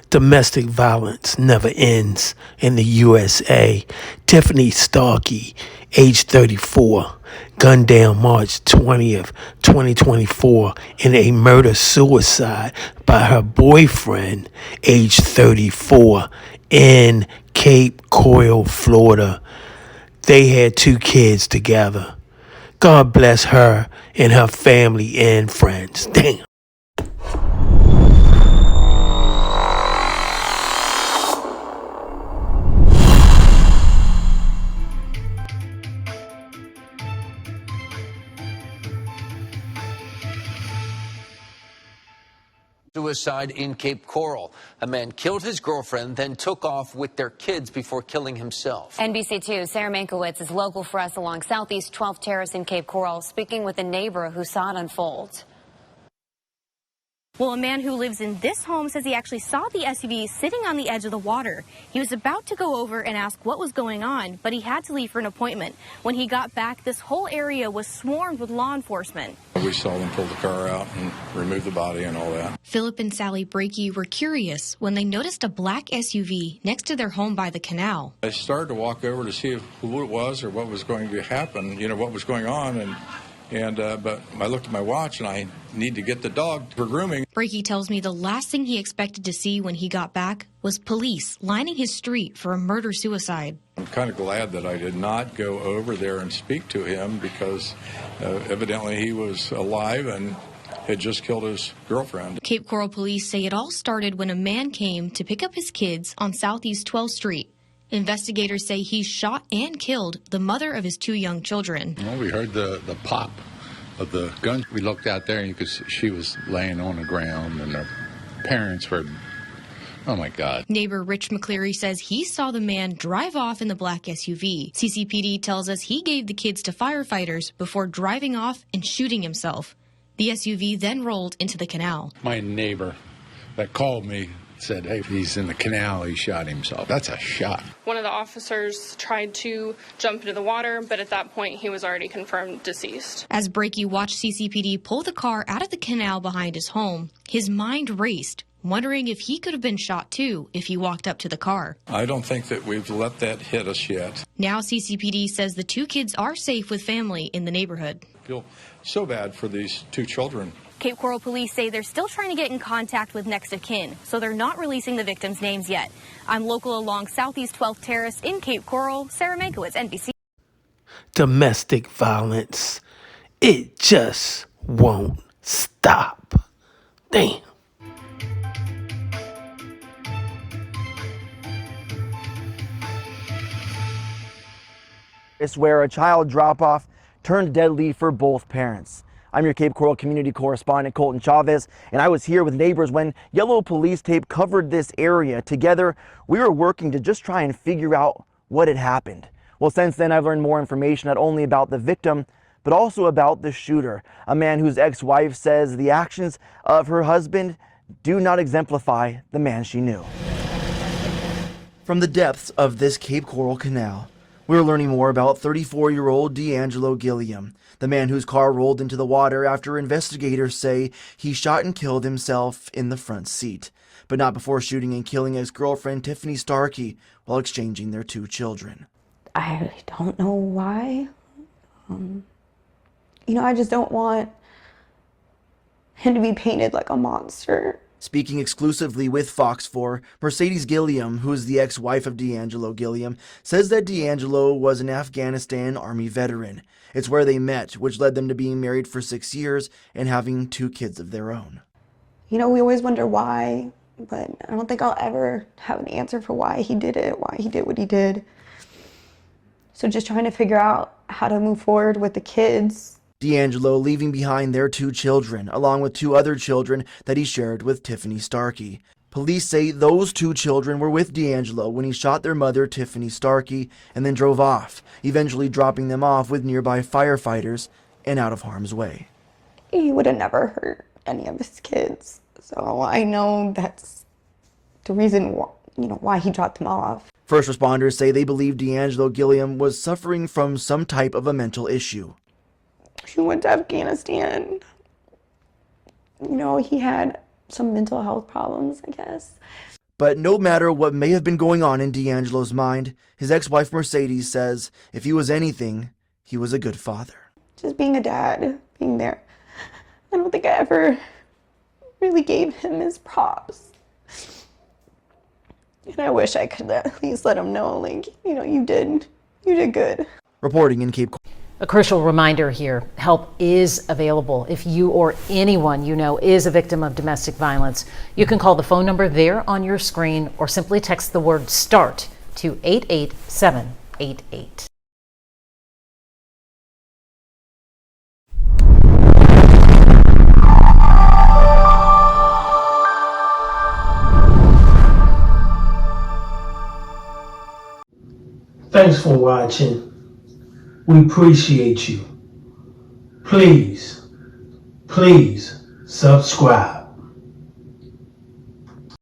Domestic violence never ends in the USA. Tiffani Starkey, age 34, gunned down March 20th, 2024 in a murder-suicide by her boyfriend, age 34, in Cape Coral, Florida. They had 2 kids together. God bless her and her family and friends. Damn. Suicide in Cape Coral. A man killed his girlfriend, then took off with their kids before killing himself. NBC2's Sarah Mankiewicz is local for us along Southeast 12th Terrace in Cape Coral, speaking with a neighbor who saw it unfold. Well, a man who lives in this home says he actually saw the SUV sitting on the edge of the water. He was about to go over and ask what was going on, but he had to leave for an appointment. When he got back, this whole area was swarmed with law enforcement. We saw them pull the car out and remove the body and all that. Philip and Sally Brakey were curious when they noticed a black SUV next to their home by the canal. I started to walk over to see who it was or what was going to happen, what was going on, but I looked at my watch and I need to get the dog for grooming. Brakey tells me the last thing he expected to see when he got back was police lining his street for a murder-suicide. I'm kind of glad that I did not go over there and speak to him because evidently he was alive and had just killed his girlfriend. Cape Coral police say it all started when a man came to pick up his kids on Southeast 12th Street. Investigators say he shot and killed the mother of his 2 young children. Well, we heard the pop of the gun. We looked out there and you could see she was laying on the ground and her parents were, oh my God. Neighbor Rich McCleary says he saw the man drive off in the black SUV. CCPD tells us he gave the kids to firefighters before driving off and shooting himself. The SUV then rolled into the canal. My neighbor that called me said, hey, he's in the canal, he shot himself. That's a shot. One of the officers tried to jump into the water, but at that point he was already confirmed deceased. As Brakey watched CCPD pull the car out of the canal behind his home, his mind raced, wondering if he could have been shot too if he walked up to the car. I don't think that we've let that hit us yet. Now CCPD says the 2 kids are safe with family in the neighborhood. I feel so bad for these 2 children. Cape Coral police say they're still trying to get in contact with next of kin, so they're not releasing the victims' names yet. I'm local along Southeast 12th Terrace in Cape Coral. Sarah Mankiewicz, NBC. Domestic violence, it just won't stop. Damn. It's where a child drop-off turned deadly for both parents. I'm your Cape Coral community correspondent, Colton Chavez, and I was here with neighbors when yellow police tape covered this area. Together, we were working to just try and figure out what had happened. Well, since then, I've learned more information not only about the victim, but also about the shooter, a man whose ex-wife says the actions of her husband do not exemplify the man she knew. From the depths of this Cape Coral canal, we're learning more about 34-year-old D'Angelo Gilliam, the man whose car rolled into the water after investigators say he shot and killed himself in the front seat, but not before shooting and killing ex-girlfriend Tiffani Starkey while exchanging their 2 children. I don't know why. I just don't want him to be painted like a monster. Speaking exclusively with Fox 4, Mercedes Gilliam, who is the ex-wife of D'Angelo Gilliam, says that D'Angelo was an Afghanistan Army veteran. It's where they met, which led them to being married for 6 years and having 2 kids of their own. We always wonder why, but I don't think I'll ever have an answer for why he did it, why he did what he did. So just trying to figure out how to move forward with the kids. D'Angelo leaving behind their 2 children, along with 2 other children that he shared with Tiffani Starkey. Police say those 2 children were with D'Angelo when he shot their mother, Tiffani Starkey, and then drove off, eventually dropping them off with nearby firefighters and out of harm's way. He would have never hurt any of his kids. So I know that's the reason why he dropped them off. First responders say they believe D'Angelo Gilliam was suffering from some type of a mental issue. He went to Afghanistan. He had some mental health problems, I guess. But no matter what may have been going on in D'Angelo's mind, his ex-wife Mercedes says if he was anything, he was a good father. Just being a dad, being there. I don't think I ever really gave him his props. And I wish I could at least let him know, like, you did good. Reporting in Cape Coral. A crucial reminder here, help is available if you or anyone you know is a victim of domestic violence. You can call the phone number there on your screen or simply text the word START to 88788. Thanks for watching. We appreciate you. Please subscribe.